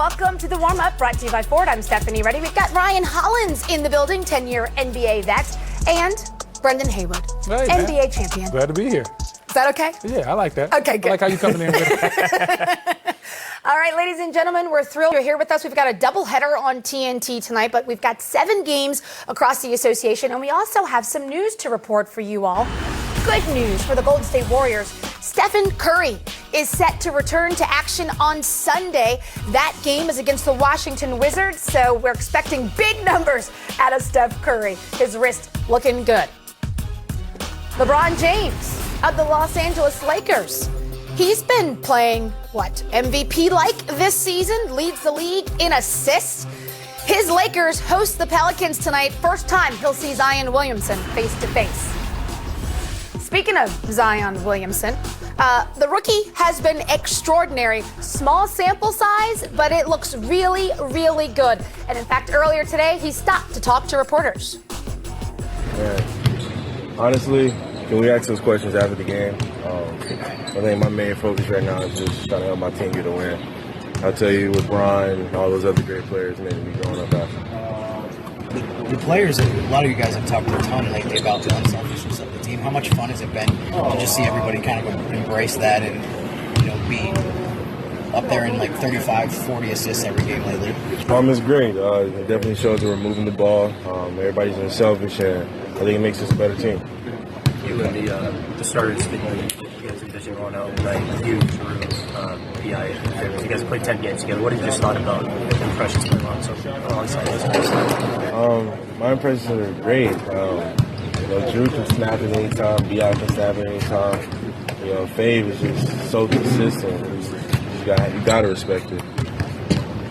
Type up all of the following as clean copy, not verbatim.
Welcome to the warm-up brought to you by Ford. I'm Stephanie Reddy. We've got Ryan Hollins in the building, 10-year NBA vet, and Brendan Haywood, hey, NBA champion. Glad to be here. Is that okay? Yeah, I like that. Okay, good. I like how you coming in with it. All right, ladies and gentlemen, we're thrilled you're here with us. We've got a doubleheader on TNT tonight, but we've got 7 games across the association, and we also have some news to report for you all. Good news for the Golden State Warriors. Stephen Curry is set to return to action on Sunday. That game is against the Washington Wizards, so we're expecting big numbers out of Steph Curry. His wrist looking good. LeBron James of the Los Angeles Lakers. He's been playing, MVP-like this season, leads the league in assists. His Lakers host the Pelicans tonight. First time he'll see Zion Williamson face-to-face. Speaking of Zion Williamson, the rookie has been extraordinary. Small sample size, but it looks really, really good. And in fact, earlier today, he stopped to talk to reporters. Yeah. Honestly, can we ask those questions after the game? I think my main focus right now is just trying to help my team get a win. I'll tell you, with Brian and all those other great players, man, we growing up after. The players, a lot of you guys have talked a ton lately about the unselfishness of the team. How much fun has it been to just see everybody kind of embrace that and, be up there in like 35, 40 assists every game lately? It's great. It definitely shows that we're moving the ball. Everybody's unselfish, and I think it makes us a better team. You and the starters that you guys are pitching on out tonight, you, PI, you guys played 10 games together. What have you just thought about the impressions going on alongside those? My impressions are great. Drew can snap at any time, BI can snap at any time. Fave is just so consistent. You got to respect it.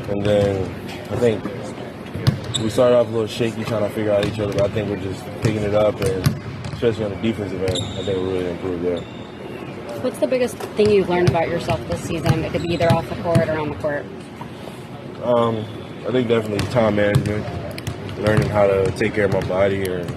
And then I think we started off a little shaky trying to figure out each other, but I think we're just picking it up, and especially on the defensive end, I think we're really improved there. What's the biggest thing you've learned about yourself this season? It could be either off the court or on the court. I think definitely time management, learning how to take care of my body and,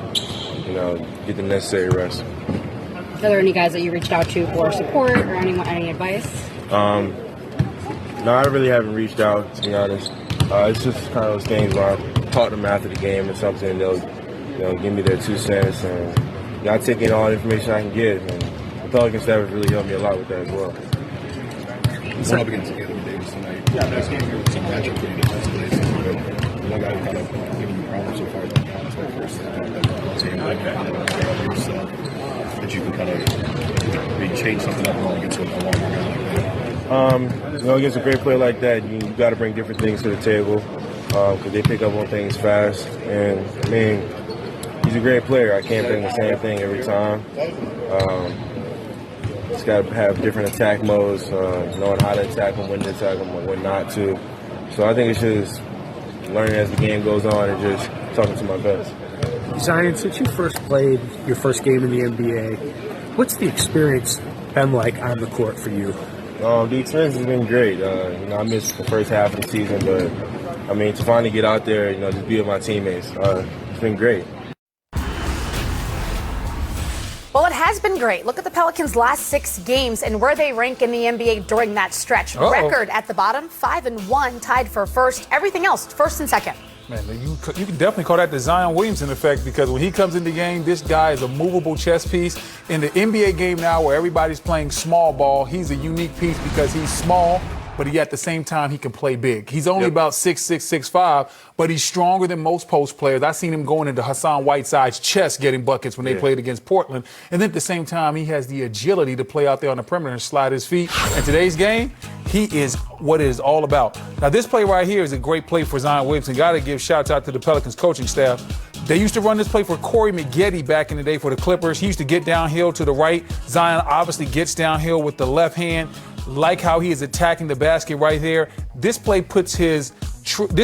get the necessary rest. Are there any guys that you reached out to for support or any advice? No, I really haven't reached out, to be honest. It's just kind of those things where I talk to them after the game or something, they'll give me their 2 cents, and I take in all the information I can get. And the Pelicans staff has really helped me a lot with that as well. We're up against Haywood Davis tonight. Yeah, next game here was some matchup pretty defensively. One guy who kind of giving you problems so far is the first team. That you can kind of maybe change something up when against a longer guy like that. Against a great player like that, you got to bring different things to the table because they pick up on things fast. And I mean, he's a great player. I can't bring the same thing every time. Just got to have different attack modes, knowing how to attack them, when to attack them, and when not to. So I think it's just learning as the game goes on and just talking to my best. Zion, since you first played your first game in the NBA, what's the experience been like on the court for you? The experience has been great. I missed the first half of the season, but to finally get out there, just be with my teammates, it's been great. Well, it has been great. Look at the Pelicans' last 6 games and where they rank in the NBA during that stretch. Record at the bottom, 5-1, tied for first. Everything else, first and second. Man, you can definitely call that the Zion Williamson effect, because when he comes in the game, this guy is a movable chess piece. In the NBA game now, where everybody's playing small ball, he's a unique piece because he's small, but at the same time, he can play big. He's only about 6'6", 6'5", but he's stronger than most post players. I've seen him going into Hassan Whiteside's chest getting buckets when they played against Portland. And then at the same time, he has the agility to play out there on the perimeter and slide his feet. In today's game, he is what it is all about. Now, this play right here is a great play for Zion Williamson. Got to give shouts out to the Pelicans coaching staff. They used to run this play for Corey Maggette back in the day for the Clippers. He used to get downhill to the right. Zion obviously gets downhill with the left hand. Like how he is attacking the basket right there. This play puts this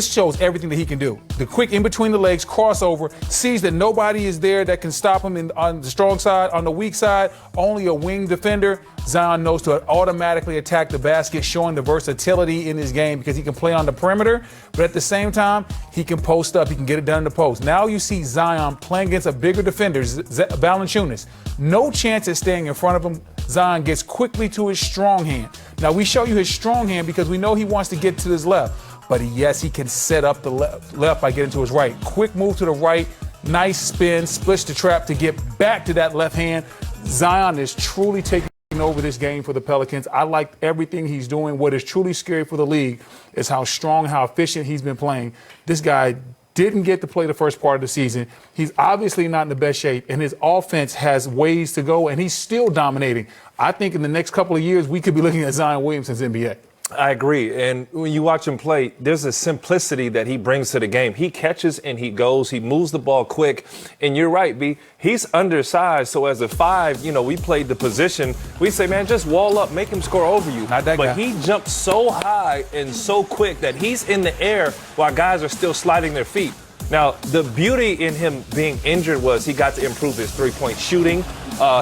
shows everything that he can do. The quick in between the legs, crossover, sees that nobody is there that can stop him on the strong side. On the weak side, only a wing defender. Zion knows to automatically attack the basket, showing the versatility in his game because he can play on the perimeter, but at the same time, he can post up. He can get it done in the post. Now you see Zion playing against a bigger defender, Valanciunas. No chance at staying in front of him. Zion gets quickly to his strong hand. Now we show you his strong hand because we know he wants to get to his left. but yes, he can set up the left by getting to his right. Quick move to the right, nice spin, splits the trap to get back to that left hand. Zion is truly taking over this game for the Pelicans. I like everything he's doing. What is truly scary for the league is how strong, how efficient he's been playing. This guy didn't get to play the first part of the season. He's obviously not in the best shape, and his offense has ways to go, and he's still dominating. I think in the next couple of years, we could be looking at Zion Williamson's NBA. I agree. And when you watch him play, there's a simplicity that he brings to the game. He catches and he goes. He moves the ball quick. And you're right, B. He's undersized. So as a 5, we played the position. We say, man, just wall up, make him score over you. Not that but guy. He jumps so high and so quick that he's in the air while guys are still sliding their feet. Now, the beauty in him being injured was he got to improve his three-point shooting.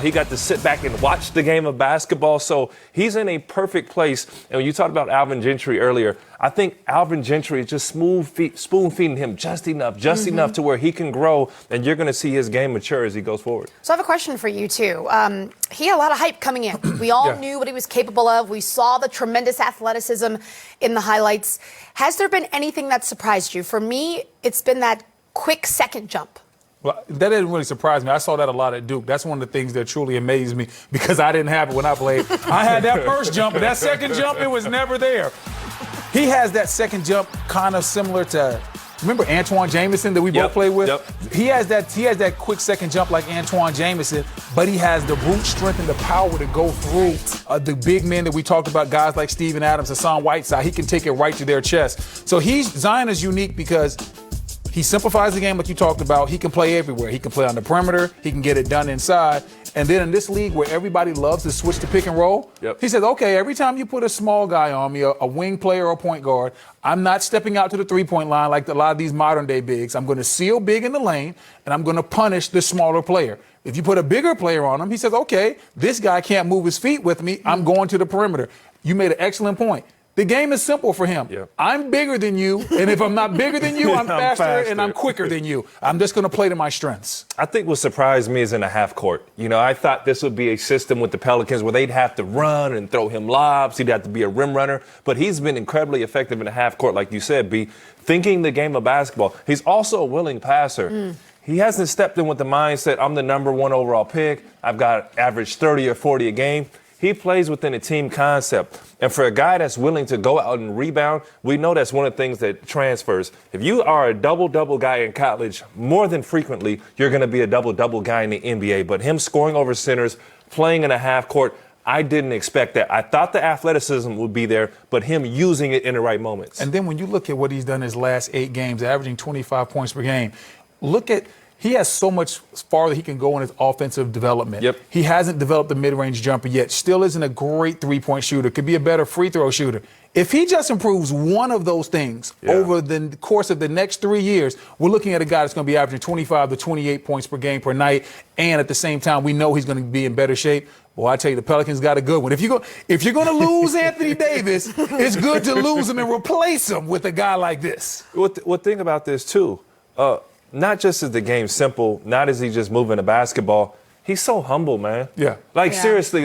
He got to sit back and watch the game of basketball. So he's in a perfect place. And when you talked about Alvin Gentry earlier, I think Alvin Gentry is just spoon-feeding him just enough to where he can grow, and you're going to see his game mature as he goes forward. So I have a question for you, too. He had a lot of hype coming in. We all knew what he was capable of. We saw the tremendous athleticism in the highlights. Has there been anything that surprised you? For me, it's been that quick second jump. Well, that didn't really surprise me. I saw that a lot at Duke. That's one of the things that truly amazed me because I didn't have it when I played. I had that first jump, but that second jump, it was never there. He has that second jump kind of similar to, remember Antoine Jameson that we both played with? Yep. He has that quick second jump like Antoine Jameson, but he has the brute strength and the power to go through the big men that we talked about, guys like Steven Adams, Hassan Whiteside. He can take it right to their chest. So Zion is unique because he simplifies the game like you talked about. He can play everywhere. He can play on the perimeter. He can get it done inside. And then in this league where everybody loves to switch to pick and roll, he says, okay, every time you put a small guy on me, a wing player or a point guard, I'm not stepping out to the three-point line like a lot of these modern-day bigs. I'm going to seal big in the lane, and I'm going to punish the smaller player. If you put a bigger player on him, he says, okay, this guy can't move his feet with me. I'm going to the perimeter. You made an excellent point. The game is simple for him. I'm bigger than you, and if I'm not bigger than you, I'm faster and I'm quicker than you. I'm just going to play to my strengths. I think what surprised me is in the half court. I thought this would be a system with the Pelicans where they'd have to run and throw him lobs. He'd have to be a rim runner. But he's been incredibly effective in the half court, like you said, B, thinking the game of basketball. He's also a willing passer. He hasn't stepped in with the mindset, I'm the number 1 overall pick. I've got average 30 or 40 a game. He plays within a team concept. And for a guy that's willing to go out and rebound, we know that's one of the things that transfers. If you are a double-double guy in college, more than frequently, you're going to be a double-double guy in the NBA. But him scoring over centers, playing in a half court, I didn't expect that. I thought the athleticism would be there, but him using it in the right moments. And then when you look at what he's done his last 8 games, averaging 25 points per game, he has so much farther he can go in his offensive development. He hasn't developed the mid-range jumper yet. Still isn't a great three-point shooter. Could be a better free throw shooter. If he just improves one of those things over the course of the next 3 years, we're looking at a guy that's going to be averaging 25 to 28 points per game per night. And at the same time, we know he's going to be in better shape. Well, I tell you, the Pelicans got a good one. If you're going to lose Anthony Davis, it's good to lose him and replace him with a guy like this. Well, think about this, too. Not just is the game simple, not is he just moving the basketball. He's so humble, man. Seriously,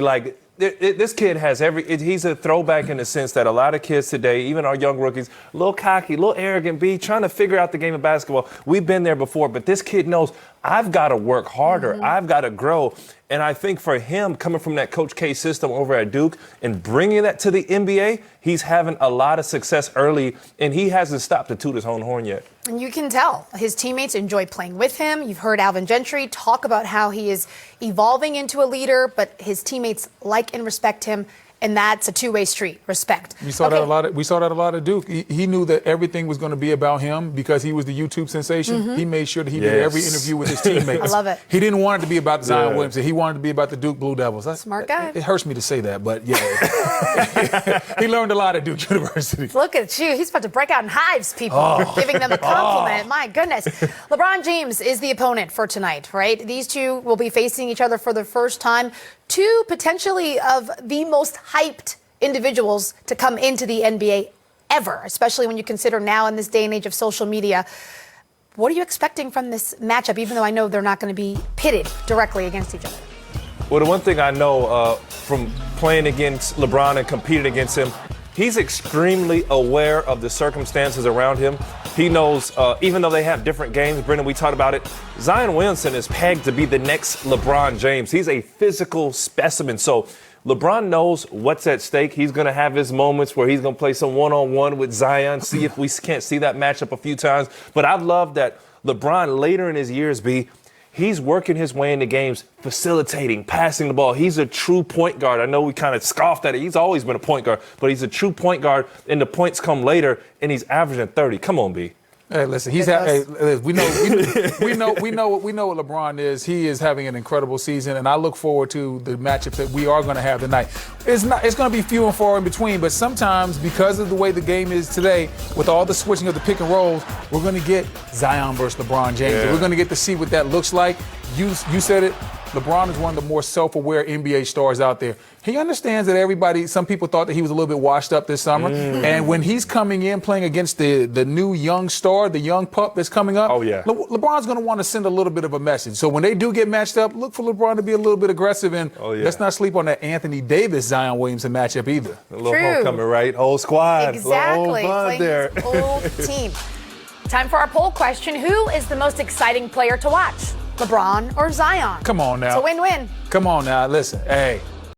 this kid has he's a throwback in the sense that a lot of kids today, even our young rookies, a little cocky, a little arrogant, trying to figure out the game of basketball. We've been there before, but this kid knows I've got to work harder. I've got to grow. And I think for him, coming from that Coach K system over at Duke and bringing that to the NBA, he's having a lot of success early, and he hasn't stopped to toot his own horn yet. And you can tell his teammates enjoy playing with him. You've heard Alvin Gentry talk about how he is evolving into a leader, but his teammates like and respect him. And that's a two-way street, respect. We saw that a lot at Duke. He knew that everything was going to be about him because he was the YouTube sensation. He made sure that he did every interview with his teammates. I love it. He didn't want it to be about Zion Williamson. He wanted it to be about the Duke Blue Devils. Smart guy. It hurts me to say that, but he learned a lot at Duke University. Look at you. He's about to break out in hives, people, giving them a compliment. My goodness. LeBron James is the opponent for tonight, right? These two will be facing each other for the first time. Two potentially of the most hyped individuals to come into the NBA ever, especially when you consider now in this day and age of social media. What are you expecting from this matchup, even though I know they're not going to be pitted directly against each other? Well, the one thing I know from playing against LeBron and competing against him, he's extremely aware of the circumstances around him. He knows, even though they have different games, Brendan, we talked about it, Zion Williamson is pegged to be the next LeBron James. He's a physical specimen. So LeBron knows what's at stake. He's going to have his moments where he's going to play some one-on-one with Zion, see if we can't see that matchup a few times. But I've loved that LeBron later in his years, he's working his way into games, facilitating, passing the ball. He's a true point guard. I know we kind of scoffed at it. He's always been a point guard, but he's a true point guard, and the points come later, and he's averaging 30. Come on, B. Hey, listen, we know what LeBron is. He is having an incredible season, and I look forward to the matchups that we are going to have tonight. It's going to be few and far in between, but sometimes because of the way the game is today, with all the switching of the pick and rolls, we're going to get Zion versus LeBron James. Yeah. We're going to get to see what that looks like. You said it. LeBron is one of the more self-aware NBA stars out there. He understands that some people thought that he was a little bit washed up this summer. And when he's coming in playing against the new young star, the young pup that's coming up, LeBron's going to want to send a little bit of a message. So when they do get matched up, look for LeBron to be a little bit aggressive. And let's not sleep on that Anthony Davis-Zion Williamson matchup either. A little homecoming, right? Old squad. Exactly. Old there. His old team. Time for our poll question. Who is the most exciting player to watch? LeBron or Zion? Come on now. It's a win-win. Come on now. Listen, hey.